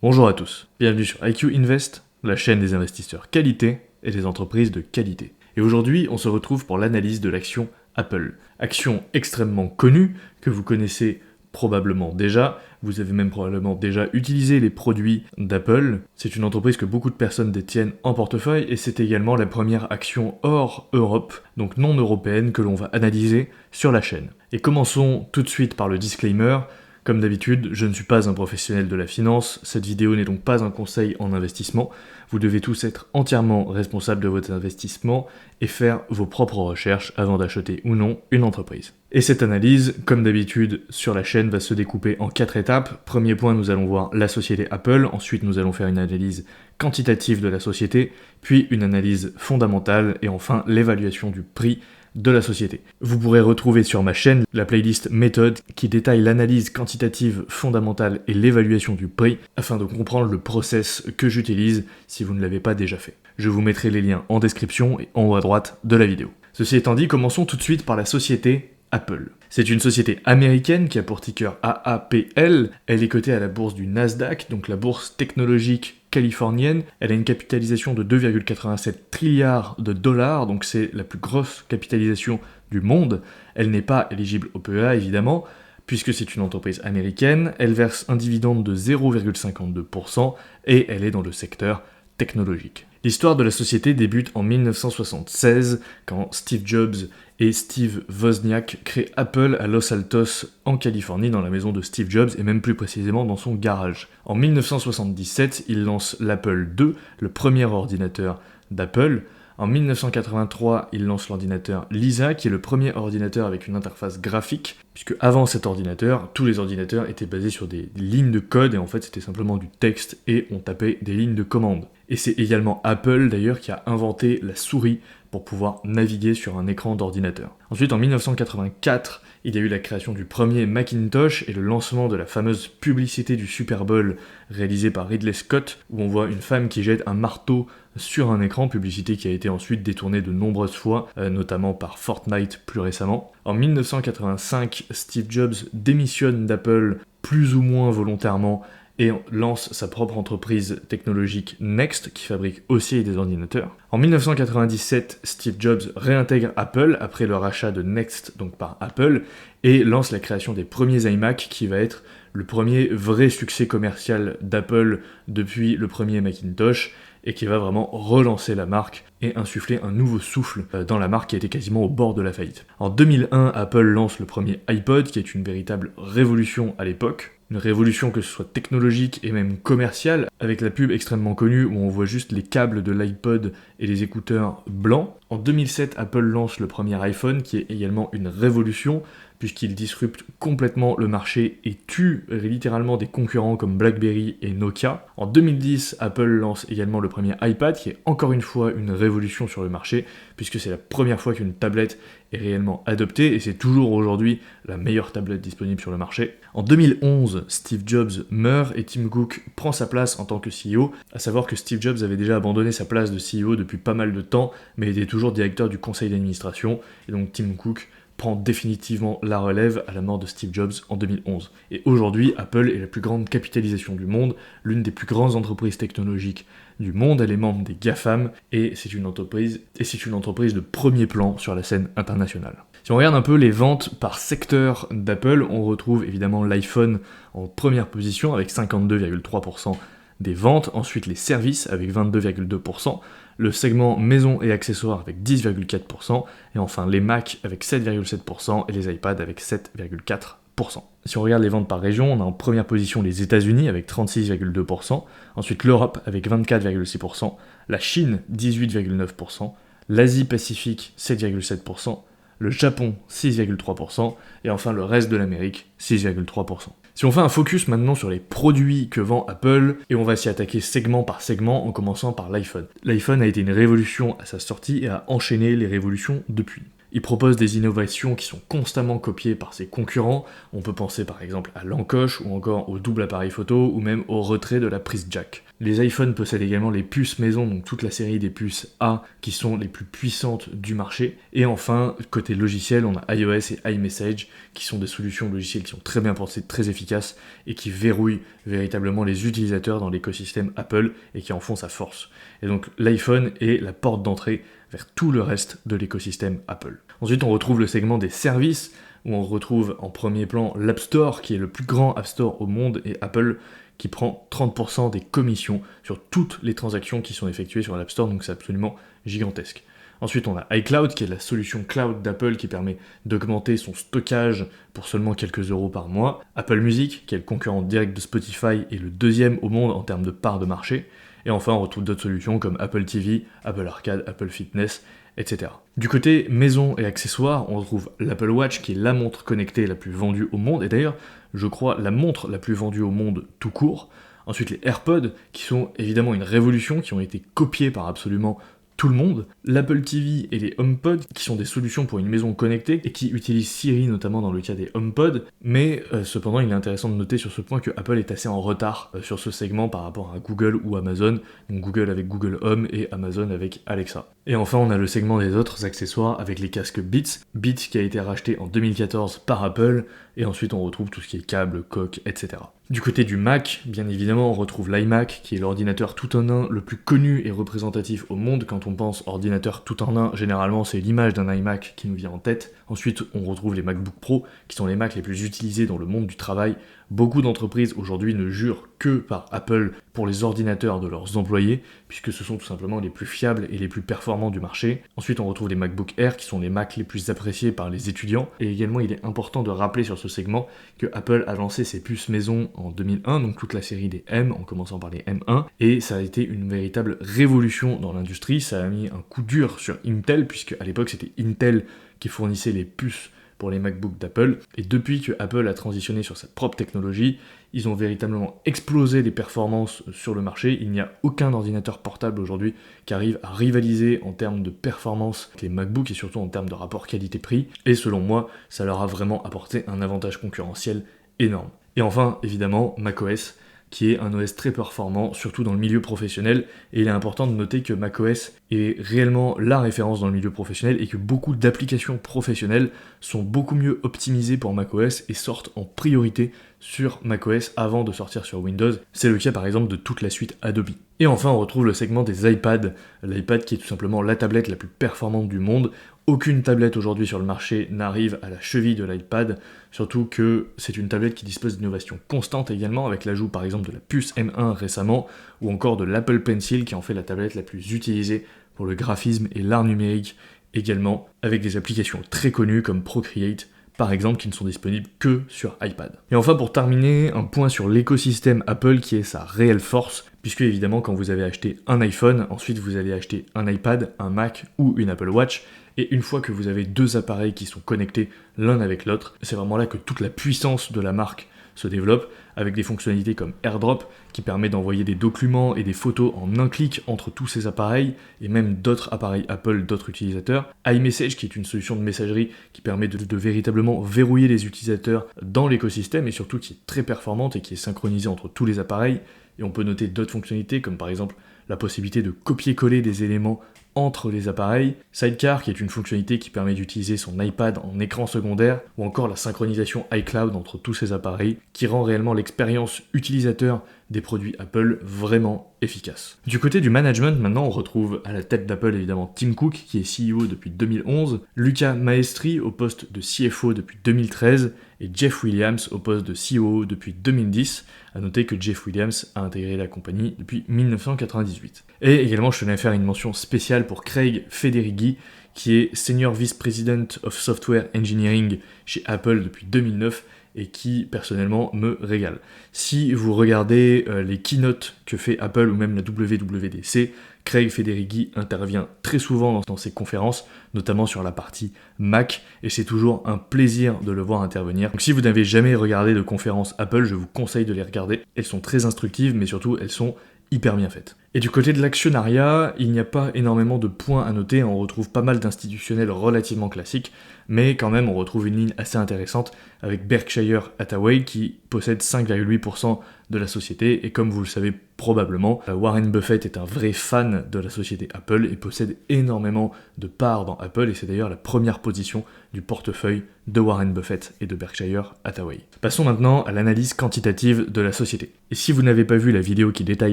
Bonjour à tous, bienvenue sur IQ Invest, la chaîne des investisseurs qualité et des entreprises de qualité. Et aujourd'hui, on se retrouve pour l'analyse de l'action Apple. Action extrêmement connue, que vous connaissez probablement déjà, vous avez même probablement déjà utilisé les produits d'Apple. C'est une entreprise que beaucoup de personnes détiennent en portefeuille et c'est également la première action hors Europe, donc non européenne, que l'on va analyser sur la chaîne. Et commençons tout de suite par le disclaimer. Comme d'habitude, je ne suis pas un professionnel de la finance, cette vidéo n'est donc pas un conseil en investissement, vous devez tous être entièrement responsables de votre investissement et faire vos propres recherches avant d'acheter ou non une entreprise. Et cette analyse, comme d'habitude sur la chaîne, va se découper en 4 étapes. Premier point, nous allons voir la société Apple, ensuite nous allons faire une analyse quantitative de la société, puis une analyse fondamentale et enfin l'évaluation du prix de la société. Vous pourrez retrouver sur ma chaîne la playlist méthode qui détaille l'analyse quantitative fondamentale et l'évaluation du prix afin de comprendre le process que j'utilise si vous ne l'avez pas déjà fait. Je vous mettrai les liens en description et en haut à droite de la vidéo. Ceci étant dit, commençons tout de suite par la société Apple. C'est une société américaine qui a pour ticker AAPL. Elle est cotée à la bourse du Nasdaq, donc la bourse technologique californienne. Elle a une capitalisation de 2,87 trilliards de dollars, donc c'est la plus grosse capitalisation du monde. Elle n'est pas éligible au PEA évidemment, puisque c'est une entreprise américaine. Elle verse un dividende de 0,52% et elle est dans le secteur technologique. L'histoire de la société débute en 1976, quand Steve Jobs et Steve Wozniak créent Apple à Los Altos, en Californie, dans la maison de Steve Jobs, et même plus précisément dans son garage. En 1977, ils lancent l'Apple II, le premier ordinateur d'Apple. En 1983, ils lancent l'ordinateur Lisa, qui est le premier ordinateur avec une interface graphique, puisque avant cet ordinateur, tous les ordinateurs étaient basés sur des lignes de code, et en fait c'était simplement du texte, et on tapait des lignes de commande. Et c'est également Apple d'ailleurs qui a inventé la souris pour pouvoir naviguer sur un écran d'ordinateur. Ensuite, en 1984, il y a eu la création du premier Macintosh et le lancement de la fameuse publicité du Super Bowl réalisée par Ridley Scott, où on voit une femme qui jette un marteau sur un écran, publicité qui a été ensuite détournée de nombreuses fois, notamment par Fortnite plus récemment. En 1985, Steve Jobs démissionne d'Apple plus ou moins volontairement et lance sa propre entreprise technologique Next, qui fabrique aussi des ordinateurs. En 1997, Steve Jobs réintègre Apple après le rachat de Next, donc par Apple, et lance la création des premiers iMac, qui va être le premier vrai succès commercial d'Apple depuis le premier Macintosh, et qui va vraiment relancer la marque et insuffler un nouveau souffle dans la marque qui était quasiment au bord de la faillite. En 2001, Apple lance le premier iPod, qui est une véritable révolution à l'époque. Une révolution que ce soit technologique et même commerciale, avec la pub extrêmement connue où on voit juste les câbles de l'iPod et les écouteurs blancs. En 2007, Apple lance le premier iPhone, qui est également une révolution, puisqu'il disrupte complètement le marché et tue littéralement des concurrents comme BlackBerry et Nokia. En 2010, Apple lance également le premier iPad, qui est encore une fois une révolution sur le marché, puisque c'est la première fois qu'une tablette est réellement adoptée, et c'est toujours aujourd'hui la meilleure tablette disponible sur le marché. En 2011, Steve Jobs meurt et Tim Cook prend sa place en tant que CEO, à savoir que Steve Jobs avait déjà abandonné sa place de CEO depuis pas mal de temps, mais était toujours directeur du conseil d'administration, et donc Tim Cook prend définitivement la relève à la mort de Steve Jobs en 2011. Et aujourd'hui, Apple est la plus grande capitalisation du monde, l'une des plus grandes entreprises technologiques du monde, elle est membre des GAFAM, et c'est une entreprise de premier plan sur la scène internationale. Si on regarde un peu les ventes par secteur d'Apple, on retrouve évidemment l'iPhone en première position avec 52,3% des ventes, ensuite les services avec 22,2%, le segment maison et accessoires avec 10,4%, et enfin les Mac avec 7,7% et les iPads avec 7,4%. Si on regarde les ventes par région, on a en première position les États-Unis avec 36,2%, ensuite l'Europe avec 24,6%, la Chine 18,9%, l'Asie-Pacifique 7,7%, le Japon 6,3%, et enfin le reste de l'Amérique 6,3%. Si on fait un focus maintenant sur les produits que vend Apple, et on va s'y attaquer segment par segment en commençant par l'iPhone. L'iPhone a été une révolution à sa sortie et a enchaîné les révolutions depuis. Il propose des innovations qui sont constamment copiées par ses concurrents, on peut penser par exemple à l'encoche ou encore au double appareil photo ou même au retrait de la prise jack. Les iPhones possèdent également les puces maison, donc toute la série des puces A qui sont les plus puissantes du marché. Et enfin, côté logiciel, on a iOS et iMessage qui sont des solutions logicielles qui sont très bien pensées, très efficaces et qui verrouillent véritablement les utilisateurs dans l'écosystème Apple et qui en font sa force. Et donc l'iPhone est la porte d'entrée vers tout le reste de l'écosystème Apple. Ensuite, on retrouve le segment des services où on retrouve en premier plan l'App Store qui est le plus grand App Store au monde et Apple qui prend 30% des commissions sur toutes les transactions qui sont effectuées sur l'App Store, donc c'est absolument gigantesque. Ensuite, on a iCloud, qui est la solution cloud d'Apple qui permet d'augmenter son stockage pour seulement quelques euros par mois. Apple Music, qui est le concurrent direct de Spotify et le deuxième au monde en termes de part de marché. Et enfin, on retrouve d'autres solutions comme Apple TV, Apple Arcade, Apple Fitness, etc. Du côté maison et accessoires, on retrouve l'Apple Watch, qui est la montre connectée la plus vendue au monde, et d'ailleurs, je crois, la montre la plus vendue au monde tout court. Ensuite, les AirPods, qui sont évidemment une révolution, qui ont été copiés par absolument tout le monde. L'Apple TV et les HomePod, qui sont des solutions pour une maison connectée et qui utilisent Siri notamment dans le cas des HomePod, mais cependant il est intéressant de noter sur ce point que Apple est assez en retard sur ce segment par rapport à Google ou Amazon, donc Google avec Google Home et Amazon avec Alexa. Et enfin on a le segment des autres accessoires avec les casques Beats qui a été racheté en 2014 par Apple, et ensuite on retrouve tout ce qui est câbles, coques, etc. Du côté du Mac, bien évidemment, on retrouve l'iMac, qui est l'ordinateur tout en un le plus connu et représentatif au monde. Quand on pense ordinateur tout en un, généralement c'est l'image d'un iMac qui nous vient en tête. Ensuite, on retrouve les MacBook Pro, qui sont les Macs les plus utilisés dans le monde du travail. Beaucoup d'entreprises aujourd'hui ne jurent que par Apple pour les ordinateurs de leurs employés, puisque ce sont tout simplement les plus fiables et les plus performants du marché. Ensuite, on retrouve les MacBook Air, qui sont les Macs les plus appréciés par les étudiants. Et également, il est important de rappeler sur ce segment que Apple a lancé ses puces maison en 2001, donc toute la série des M, en commençant par les M1, et ça a été une véritable révolution dans l'industrie. Ça a mis un coup dur sur Intel, puisque à l'époque c'était Intel qui fournissait les puces pour les MacBooks d'Apple, et depuis que Apple a transitionné sur sa propre technologie, ils ont véritablement explosé les performances sur le marché. Il n'y a aucun ordinateur portable aujourd'hui qui arrive à rivaliser en termes de performance avec les MacBooks et surtout en termes de rapport qualité-prix, et selon moi, ça leur a vraiment apporté un avantage concurrentiel énorme. Et enfin, évidemment, macOS, qui est un OS très performant, surtout dans le milieu professionnel, et il est important de noter que macOS est réellement la référence dans le milieu professionnel et que beaucoup d'applications professionnelles sont beaucoup mieux optimisées pour macOS et sortent en priorité sur macOS avant de sortir sur Windows. C'est le cas par exemple de toute la suite Adobe. Et enfin, on retrouve le segment des iPads, l'iPad qui est tout simplement la tablette la plus performante du monde. Aucune tablette aujourd'hui sur le marché n'arrive à la cheville de l'iPad, surtout que c'est une tablette qui dispose d'innovations constantes également, avec l'ajout par exemple de la puce M1 récemment, ou encore de l'Apple Pencil qui en fait la tablette la plus utilisée pour le graphisme et l'art numérique également, avec des applications très connues comme Procreate, par exemple, qui ne sont disponibles que sur iPad. Et enfin, pour terminer, un point sur l'écosystème Apple qui est sa réelle force, puisque évidemment, quand vous avez acheté un iPhone, ensuite vous allez acheter un iPad, un Mac ou une Apple Watch, et une fois que vous avez deux appareils qui sont connectés l'un avec l'autre, c'est vraiment là que toute la puissance de la marque se développe, avec des fonctionnalités comme AirDrop, qui permet d'envoyer des documents et des photos en un clic entre tous ces appareils, et même d'autres appareils Apple, d'autres utilisateurs. iMessage, qui est une solution de messagerie qui permet de véritablement verrouiller les utilisateurs dans l'écosystème, et surtout qui est très performante et qui est synchronisée entre tous les appareils. Et on peut noter d'autres fonctionnalités, comme par exemple la possibilité de copier-coller des éléments entre les appareils, Sidecar qui est une fonctionnalité qui permet d'utiliser son iPad en écran secondaire, ou encore la synchronisation iCloud entre tous ces appareils, qui rend réellement l'expérience utilisateur des produits Apple vraiment efficace. Du côté du management, maintenant on retrouve à la tête d'Apple évidemment Tim Cook qui est CEO depuis 2011, Luca Maestri au poste de CFO depuis 2013 et Jeff Williams au poste de COO depuis 2010. À noter que Jeff Williams a intégré la compagnie depuis 1998. Et également je tenais à faire une mention spéciale pour Craig Federighi qui est Senior Vice President of Software Engineering chez Apple depuis 2009 et qui personnellement me régale. Si vous regardez les keynotes que fait Apple ou même la WWDC, Craig Federighi intervient très souvent dans ses conférences, notamment sur la partie Mac, et c'est toujours un plaisir de le voir intervenir. Donc si vous n'avez jamais regardé de conférences Apple, je vous conseille de les regarder. Elles sont très instructives, mais surtout elles sont hyper bien faites. Et du côté de l'actionnariat, il n'y a pas énormément de points à noter, on retrouve pas mal d'institutionnels relativement classiques, mais quand même on retrouve une ligne assez intéressante avec Berkshire Hathaway qui possède 5,8% de la société, et comme vous le savez probablement, Warren Buffett est un vrai fan de la société Apple et possède énormément de parts dans Apple, et c'est d'ailleurs la première position du portefeuille de Warren Buffett et de Berkshire Hathaway. Passons maintenant à l'analyse quantitative de la société. Et si vous n'avez pas vu la vidéo qui détaille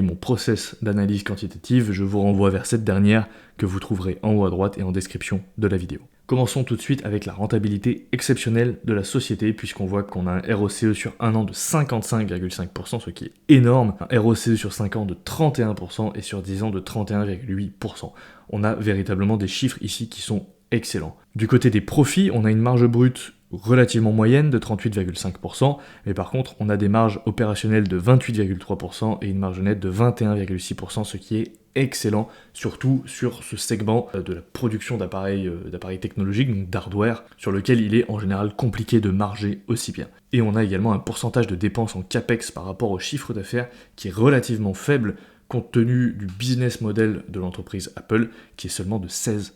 mon process d'analyse quantitative, je vous renvoie vers cette dernière que vous trouverez en haut à droite et en description de la vidéo. Commençons tout de suite avec la rentabilité exceptionnelle de la société, puisqu'on voit qu'on a un ROCE sur un an de 55,5%, ce qui est énorme, un ROCE sur 5 ans de 31% et sur 10 ans de 31,8%. On a véritablement des chiffres ici qui sont excellents. Du côté des profits, on a une marge brute relativement moyenne de 38,5%, mais par contre on a des marges opérationnelles de 28,3% et une marge nette de 21,6%, ce qui est excellent, surtout sur ce segment de la production d'appareils technologiques, donc d'hardware, sur lequel il est en général compliqué de marger aussi bien. Et on a également un pourcentage de dépenses en CAPEX par rapport au chiffre d'affaires qui est relativement faible, compte tenu du business model de l'entreprise Apple, qui est seulement de 16%.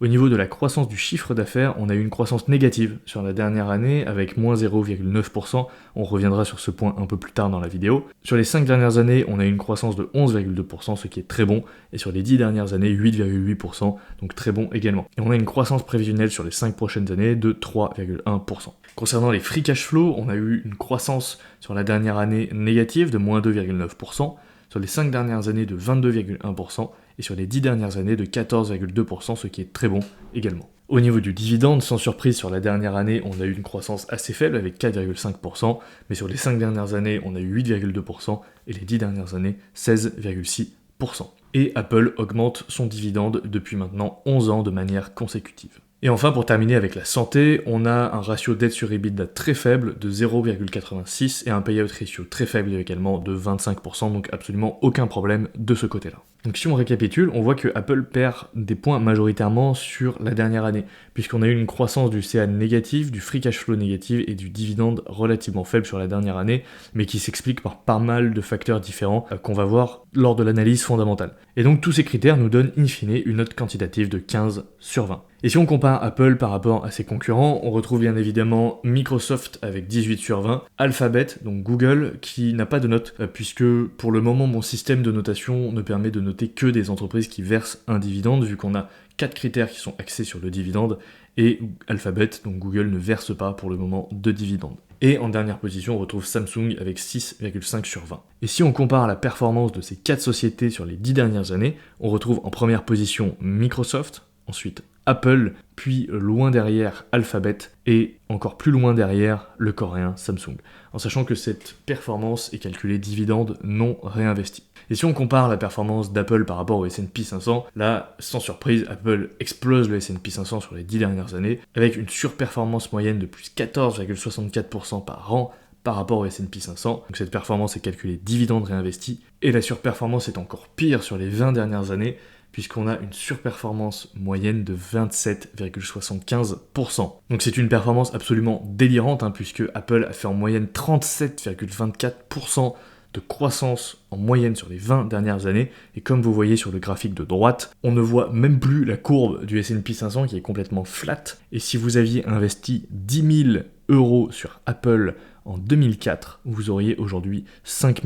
Au niveau de la croissance du chiffre d'affaires, on a eu une croissance négative sur la dernière année, avec moins 0,9%, on reviendra sur ce point un peu plus tard dans la vidéo. Sur les 5 dernières années, on a eu une croissance de 11,2%, ce qui est très bon, et sur les 10 dernières années, 8,8%, donc très bon également. Et on a une croissance prévisionnelle sur les 5 prochaines années de 3,1%. Concernant les free cash flow, on a eu une croissance sur la dernière année négative de moins 2,9%, sur les 5 dernières années de 22,1% et sur les 10 dernières années de 14,2%, ce qui est très bon également. Au niveau du dividende, sans surprise, sur la dernière année, on a eu une croissance assez faible avec 4,5%, mais sur les 5 dernières années, on a eu 8,2% et les 10 dernières années, 16,6%. Et Apple augmente son dividende depuis maintenant 11 ans de manière consécutive. Et enfin, pour terminer avec la santé, on a un ratio dette sur EBITDA très faible de 0,86 et un payout ratio très faible également de 25%, donc absolument aucun problème de ce côté-là. Donc si on récapitule, on voit que Apple perd des points majoritairement sur la dernière année, puisqu'on a eu une croissance du CA négatif, du free cash flow négatif et du dividende relativement faible sur la dernière année, mais qui s'explique par pas mal de facteurs différents qu'on va voir lors de l'analyse fondamentale. Et donc tous ces critères nous donnent in fine une note quantitative de 15 sur 20. Et si on compare Apple par rapport à ses concurrents, on retrouve bien évidemment Microsoft avec 18 sur 20, Alphabet, donc Google, qui n'a pas de note, puisque pour le moment mon système de notation ne permet de noter que des entreprises qui versent un dividende, vu qu'on a 4 critères qui sont axés sur le dividende, et Alphabet, donc Google, ne verse pas pour le moment de dividende. Et en dernière position, on retrouve Samsung avec 6,5 sur 20. Et si on compare la performance de ces 4 sociétés sur les 10 dernières années, on retrouve en première position Microsoft, ensuite Apple, puis loin derrière Alphabet, et encore plus loin derrière le coréen Samsung, en sachant que cette performance est calculée dividende non réinvesti. Et si on compare la performance d'Apple par rapport au S&P 500, là, sans surprise, Apple explose le S&P 500 sur les 10 dernières années, avec une surperformance moyenne de plus 14,64% par an, par rapport au S&P 500. Donc cette performance est calculée dividende réinvesti, et la surperformance est encore pire sur les 20 dernières années, puisqu'on a une surperformance moyenne de 27,75%. Donc c'est une performance absolument délirante, puisque Apple a fait en moyenne 37,24% de croissance en moyenne sur les 20 dernières années, et comme vous voyez sur le graphique de droite, on ne voit même plus la courbe du S&P 500 qui est complètement flat, et si vous aviez investi 10 000 € sur Apple en 2004, vous auriez aujourd'hui 5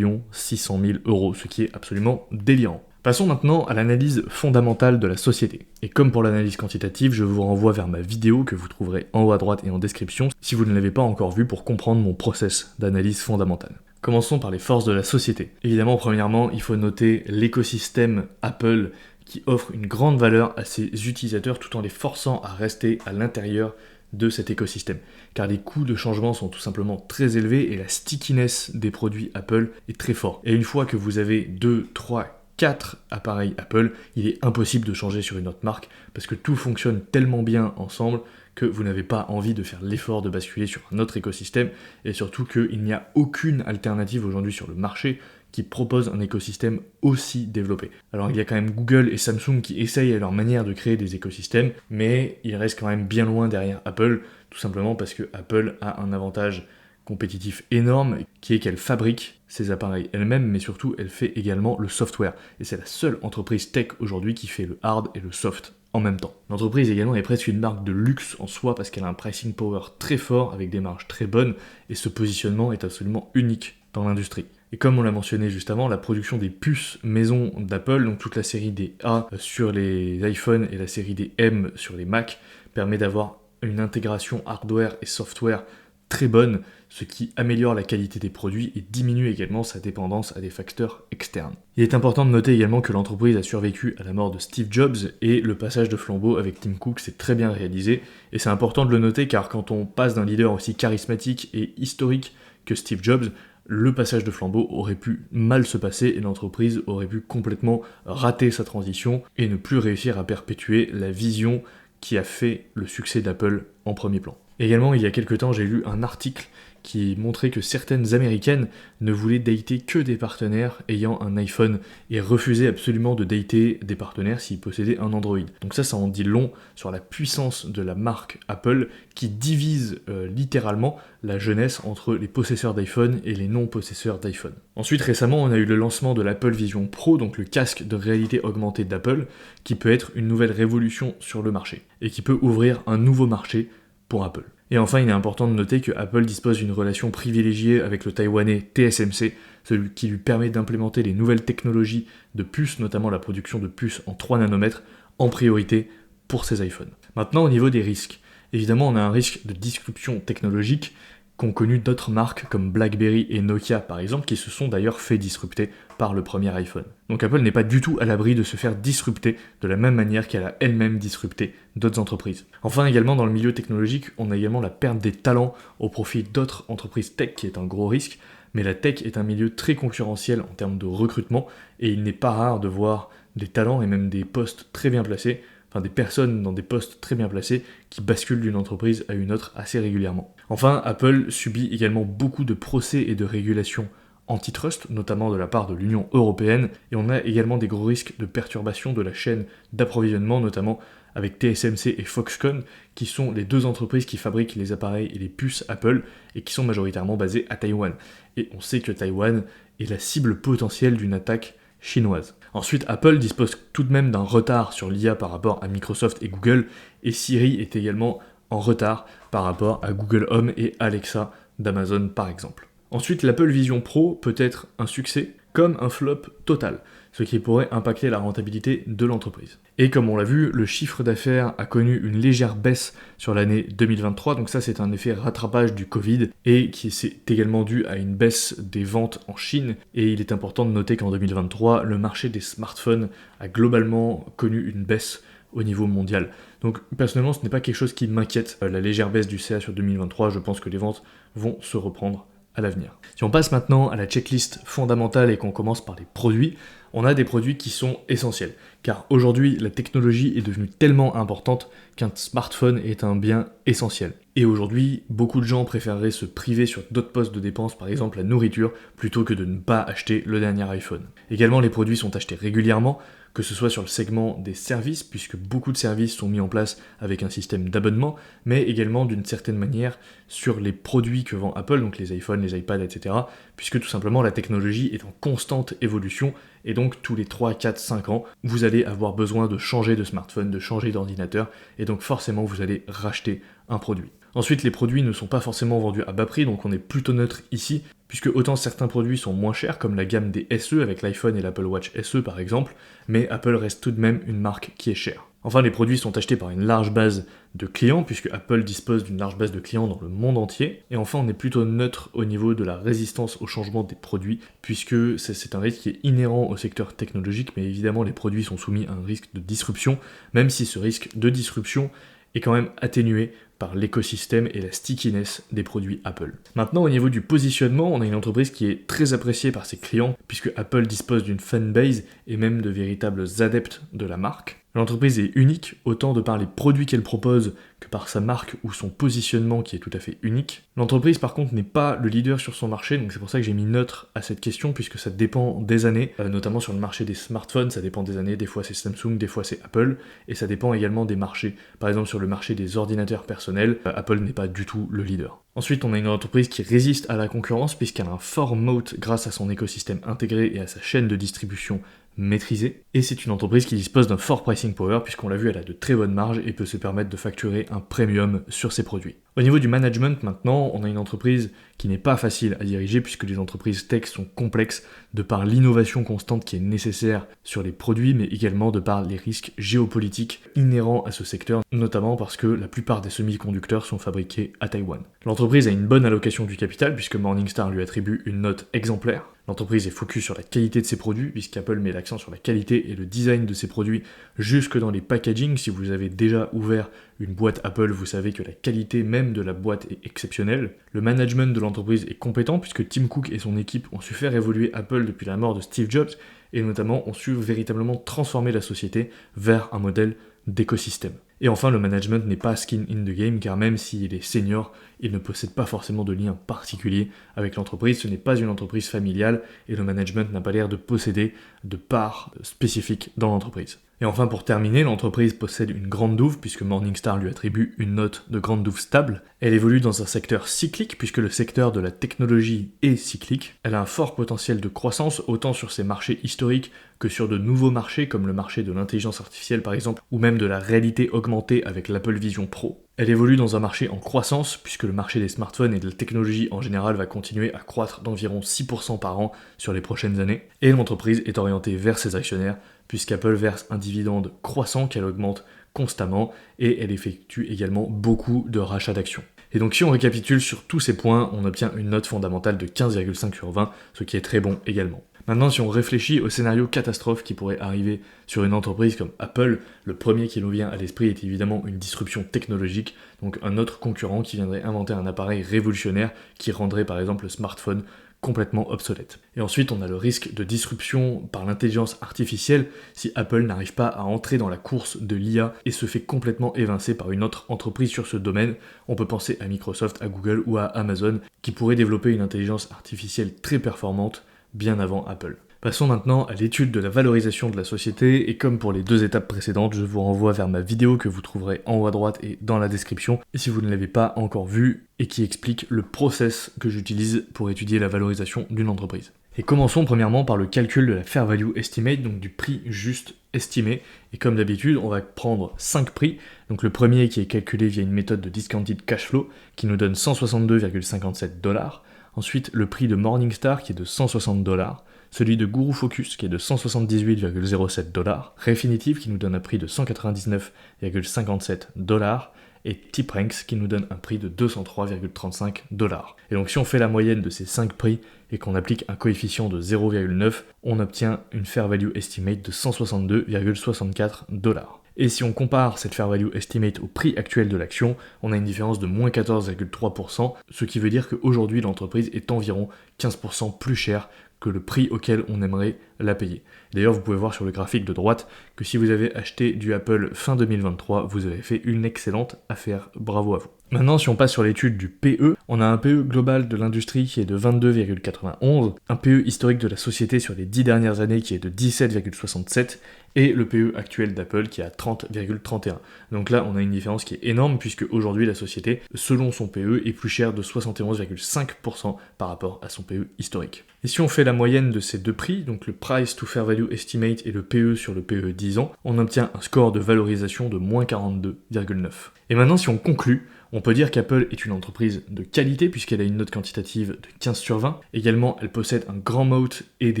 600 000 €, ce qui est absolument délirant. Passons maintenant à l'analyse fondamentale de la société. Et comme pour l'analyse quantitative, je vous renvoie vers ma vidéo que vous trouverez en haut à droite et en description si vous ne l'avez pas encore vue pour comprendre mon process d'analyse fondamentale. Commençons par les forces de la société. Évidemment, premièrement, il faut noter l'écosystème Apple qui offre une grande valeur à ses utilisateurs tout en les forçant à rester à l'intérieur de cet écosystème. Car les coûts de changement sont tout simplement très élevés et la stickiness des produits Apple est très fort. Et une fois que vous avez 2, 3, 4 appareils Apple, il est impossible de changer sur une autre marque parce que tout fonctionne tellement bien ensemble que vous n'avez pas envie de faire l'effort de basculer sur un autre écosystème, et surtout qu'il n'y a aucune alternative aujourd'hui sur le marché qui propose un écosystème aussi développé. Alors il y a quand même Google et Samsung qui essayent à leur manière de créer des écosystèmes, mais ils restent quand même bien loin derrière Apple, tout simplement parce que Apple a un avantage compétitif énorme, qui est qu'elle fabrique ses appareils elle-même, mais surtout elle fait également le software. Et c'est la seule entreprise tech aujourd'hui qui fait le hard et le soft en même temps. L'entreprise également est presque une marque de luxe en soi parce qu'elle a un pricing power très fort avec des marges très bonnes, et ce positionnement est absolument unique dans l'industrie. Et comme on l'a mentionné juste avant, la production des puces maison d'Apple, donc toute la série des A sur les iPhones et la série des M sur les Mac, permet d'avoir une intégration hardware et software très bonne, ce qui améliore la qualité des produits et diminue également sa dépendance à des facteurs externes. Il est important de noter également que l'entreprise a survécu à la mort de Steve Jobs et le passage de flambeau avec Tim Cook s'est très bien réalisé, et c'est important de le noter car quand on passe d'un leader aussi charismatique et historique que Steve Jobs, le passage de flambeau aurait pu mal se passer et l'entreprise aurait pu complètement rater sa transition et ne plus réussir à perpétuer la vision qui a fait le succès d'Apple en premier plan. Également, il y a quelques temps, j'ai lu un article qui montrait que certaines américaines ne voulaient dater que des partenaires ayant un iPhone et refusaient absolument de dater des partenaires s'ils possédaient un Android. Donc ça en dit long sur la puissance de la marque Apple qui divise littéralement la jeunesse entre les possesseurs d'iPhone et les non-possesseurs d'iPhone. Ensuite, récemment, on a eu le lancement de l'Apple Vision Pro, donc le casque de réalité augmentée d'Apple, qui peut être une nouvelle révolution sur le marché et qui peut ouvrir un nouveau marché pour Apple. Et enfin, il est important de noter que Apple dispose d'une relation privilégiée avec le taïwanais TSMC, celui qui lui permet d'implémenter les nouvelles technologies de puces, notamment la production de puces en 3 nanomètres, en priorité pour ses iPhones. Maintenant, au niveau des risques. Évidemment, on a un risque de disruption technologique qu'ont connu d'autres marques comme BlackBerry et Nokia par exemple, qui se sont d'ailleurs fait disrupter par le premier iPhone. Donc Apple n'est pas du tout à l'abri de se faire disrupter de la même manière qu'elle a elle-même disrupté d'autres entreprises. Enfin également dans le milieu technologique, on a également la perte des talents au profit d'autres entreprises tech qui est un gros risque, mais la tech est un milieu très concurrentiel en termes de recrutement et il n'est pas rare de voir des talents et même des postes très bien placés, enfin des personnes dans des postes très bien placés qui basculent d'une entreprise à une autre assez régulièrement. Enfin, Apple subit également beaucoup de procès et de régulations antitrust, notamment de la part de l'Union européenne, et on a également des gros risques de perturbation de la chaîne d'approvisionnement, notamment avec TSMC et Foxconn, qui sont les deux entreprises qui fabriquent les appareils et les puces Apple, et qui sont majoritairement basées à Taïwan. Et on sait que Taïwan est la cible potentielle d'une attaque chinoise. Ensuite, Apple dispose tout de même d'un retard sur l'IA par rapport à Microsoft et Google, et Siri est également en retard par rapport à Google Home et Alexa d'Amazon par exemple. Ensuite, l'Apple Vision Pro peut être un succès comme un flop total, ce qui pourrait impacter la rentabilité de l'entreprise. Et comme on l'a vu, le chiffre d'affaires a connu une légère baisse sur l'année 2023, donc ça c'est un effet rattrapage du Covid, et qui s'est également dû à une baisse des ventes en Chine, et il est important de noter qu'en 2023, le marché des smartphones a globalement connu une baisse au niveau mondial. Donc personnellement, ce n'est pas quelque chose qui m'inquiète, la légère baisse du CA sur 2023, je pense que les ventes vont se reprendre à l'avenir. Si on passe maintenant à la checklist fondamentale et qu'on commence par les produits, on a des produits qui sont essentiels, car aujourd'hui la technologie est devenue tellement importante qu'un smartphone est un bien essentiel. Et aujourd'hui, beaucoup de gens préféreraient se priver sur d'autres postes de dépenses, par exemple la nourriture, plutôt que de ne pas acheter le dernier iPhone. Également, les produits sont achetés régulièrement, que ce soit sur le segment des services, puisque beaucoup de services sont mis en place avec un système d'abonnement, mais également d'une certaine manière sur les produits que vend Apple, donc les iPhones, les iPads, etc., puisque tout simplement la technologie est en constante évolution, et donc tous les 3, 4, 5 ans, vous allez avoir besoin de changer de smartphone, de changer d'ordinateur, et donc forcément vous allez racheter un produit. Ensuite, les produits ne sont pas forcément vendus à bas prix, donc on est plutôt neutre ici, puisque autant certains produits sont moins chers, comme la gamme des SE avec l'iPhone et l'Apple Watch SE par exemple, mais Apple reste tout de même une marque qui est chère. Enfin, les produits sont achetés par une large base de clients, puisque Apple dispose d'une large base de clients dans le monde entier. Et enfin, on est plutôt neutre au niveau de la résistance au changement des produits, puisque c'est un risque qui est inhérent au secteur technologique, mais évidemment les produits sont soumis à un risque de disruption, même si ce risque de disruption est quand même atténué par l'écosystème et la stickiness des produits Apple. Maintenant, au niveau du positionnement, on a une entreprise qui est très appréciée par ses clients, puisque Apple dispose d'une fanbase et même de véritables adeptes de la marque. L'entreprise est unique, autant de par les produits qu'elle propose que par sa marque ou son positionnement qui est tout à fait unique. L'entreprise par contre n'est pas le leader sur son marché, donc c'est pour ça que j'ai mis neutre à cette question, puisque ça dépend des années, notamment sur le marché des smartphones, ça dépend des années, des fois c'est Samsung, des fois c'est Apple, et ça dépend également des marchés. Par exemple sur le marché des ordinateurs personnels, Apple n'est pas du tout le leader. Ensuite, on a une entreprise qui résiste à la concurrence puisqu'elle a un fort moat grâce à son écosystème intégré et à sa chaîne de distribution maîtrisée. Et c'est une entreprise qui dispose d'un fort pricing power puisqu'on l'a vu, elle a de très bonnes marges et peut se permettre de facturer un premium sur ses produits. Au niveau du management maintenant, on a une entreprise qui n'est pas facile à diriger puisque les entreprises tech sont complexes de par l'innovation constante qui est nécessaire sur les produits, mais également de par les risques géopolitiques inhérents à ce secteur, notamment parce que la plupart des semi-conducteurs sont fabriqués à Taïwan. L'entreprise a une bonne allocation du capital puisque Morningstar lui attribue une note exemplaire. L'entreprise est focus sur la qualité de ses produits, puisqu'Apple met l'accent sur la qualité et le design de ses produits jusque dans les packaging. Si vous avez déjà ouvert une boîte Apple, vous savez que la qualité même de la boîte est exceptionnelle. Le management de l'entreprise est compétent, puisque Tim Cook et son équipe ont su faire évoluer Apple depuis la mort de Steve Jobs, et notamment ont su véritablement transformer la société vers un modèle d'écosystème. Et enfin, le management n'est pas skin in the game, car même s'il est senior, il ne possède pas forcément de lien particulier avec l'entreprise. Ce n'est pas une entreprise familiale, et le management n'a pas l'air de posséder de part spécifique dans l'entreprise. Et enfin, pour terminer, l'entreprise possède une grande douve, puisque Morningstar lui attribue une note de grande douve stable. Elle évolue dans un secteur cyclique, puisque le secteur de la technologie est cyclique. Elle a un fort potentiel de croissance, autant sur ses marchés historiques que sur de nouveaux marchés, comme le marché de l'intelligence artificielle par exemple, ou même de la réalité augmentée avec l'Apple Vision Pro. Elle évolue dans un marché en croissance, puisque le marché des smartphones et de la technologie en général va continuer à croître d'environ 6% par an sur les prochaines années. Et l'entreprise est orientée vers ses actionnaires, puisqu'Apple verse un dividende croissant qu'elle augmente constamment, et elle effectue également beaucoup de rachats d'actions. Et donc si on récapitule sur tous ces points, on obtient une note fondamentale de 15,5 sur 20, ce qui est très bon également. Maintenant, si on réfléchit au scénario catastrophe qui pourrait arriver sur une entreprise comme Apple, le premier qui nous vient à l'esprit est évidemment une disruption technologique, donc un autre concurrent qui viendrait inventer un appareil révolutionnaire qui rendrait par exemple le smartphone complètement obsolète. Et ensuite, on a le risque de disruption par l'intelligence artificielle si Apple n'arrive pas à entrer dans la course de l'IA et se fait complètement évincer par une autre entreprise sur ce domaine. On peut penser à Microsoft, à Google ou à Amazon qui pourraient développer une intelligence artificielle très performante bien avant Apple. Passons maintenant à l'étude de la valorisation de la société, et comme pour les deux étapes précédentes, je vous renvoie vers ma vidéo que vous trouverez en haut à droite et dans la description, si vous ne l'avez pas encore vue, et qui explique le process que j'utilise pour étudier la valorisation d'une entreprise. Et commençons premièrement par le calcul de la Fair Value Estimate, donc du prix juste estimé, et comme d'habitude, on va prendre 5 prix, donc le premier qui est calculé via une méthode de Discounted Cash Flow, qui nous donne 162,57 $. Ensuite, le prix de Morningstar qui est de 160 $, celui de Guru Focus qui est de 178,07 $, Refinitiv qui nous donne un prix de 199,57 $, et TipRanks qui nous donne un prix de 203,35 $. Et donc si on fait la moyenne de ces 5 prix et qu'on applique un coefficient de 0,9, on obtient une Fair Value Estimate de 162,64 $. Et si on compare cette Fair Value Estimate au prix actuel de l'action, on a une différence de moins 14,3%, ce qui veut dire qu'aujourd'hui l'entreprise est environ 15% plus chère que le prix auquel on aimerait la payer. D'ailleurs, vous pouvez voir sur le graphique de droite que si vous avez acheté du Apple fin 2023, vous avez fait une excellente affaire, bravo à vous. Maintenant, si on passe sur l'étude du PE, on a un PE global de l'industrie qui est de 22,91, un PE historique de la société sur les 10 dernières années qui est de 17,67, et le PE actuel d'Apple qui est à 30,31. Donc là, on a une différence qui est énorme puisque aujourd'hui la société, selon son PE, est plus chère de 71,5% par rapport à son PE historique. Et si on fait la moyenne de ces deux prix, donc le Price to Fair Value Estimate et le PE sur le PE 10 ans, on obtient un score de valorisation de moins 42,9. Et maintenant, si on conclut, on peut dire qu'Apple est une entreprise de qualité puisqu'elle a une note quantitative de 15 sur 20. Également, elle possède un grand moat et des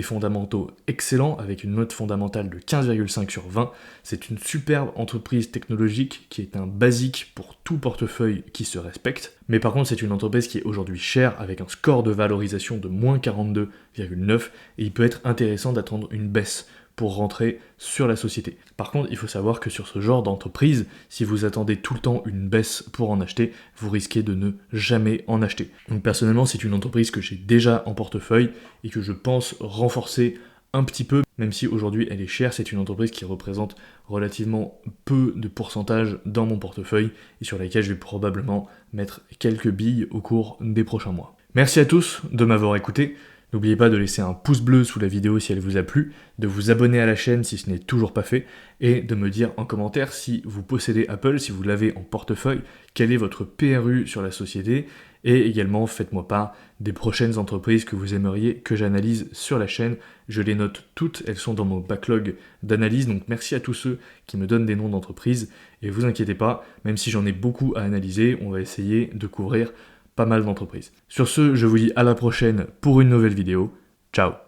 fondamentaux excellents avec une note fondamentale de 15,5 sur 20. C'est une superbe entreprise technologique qui est un basique pour tout portefeuille qui se respecte. Mais par contre, c'est une entreprise qui est aujourd'hui chère avec un score de valorisation de moins 42,9 et il peut être intéressant d'attendre une baisse pour rentrer sur la société. Par contre, il faut savoir que sur ce genre d'entreprise, si vous attendez tout le temps une baisse pour en acheter, vous risquez de ne jamais en acheter. Donc personnellement, c'est une entreprise que j'ai déjà en portefeuille et que je pense renforcer un petit peu, même si aujourd'hui elle est chère, c'est une entreprise qui représente relativement peu de pourcentage dans mon portefeuille et sur laquelle je vais probablement mettre quelques billes au cours des prochains mois. Merci à tous de m'avoir écouté. N'oubliez pas de laisser un pouce bleu sous la vidéo si elle vous a plu, de vous abonner à la chaîne si ce n'est toujours pas fait, et de me dire en commentaire si vous possédez Apple, si vous l'avez en portefeuille, quel est votre PRU sur la société, et également faites-moi part des prochaines entreprises que vous aimeriez que j'analyse sur la chaîne. Je les note toutes, elles sont dans mon backlog d'analyse, donc merci à tous ceux qui me donnent des noms d'entreprises, et vous inquiétez pas, même si j'en ai beaucoup à analyser, on va essayer de couvrir pas mal d'entreprises. Sur ce, je vous dis à la prochaine pour une nouvelle vidéo. Ciao!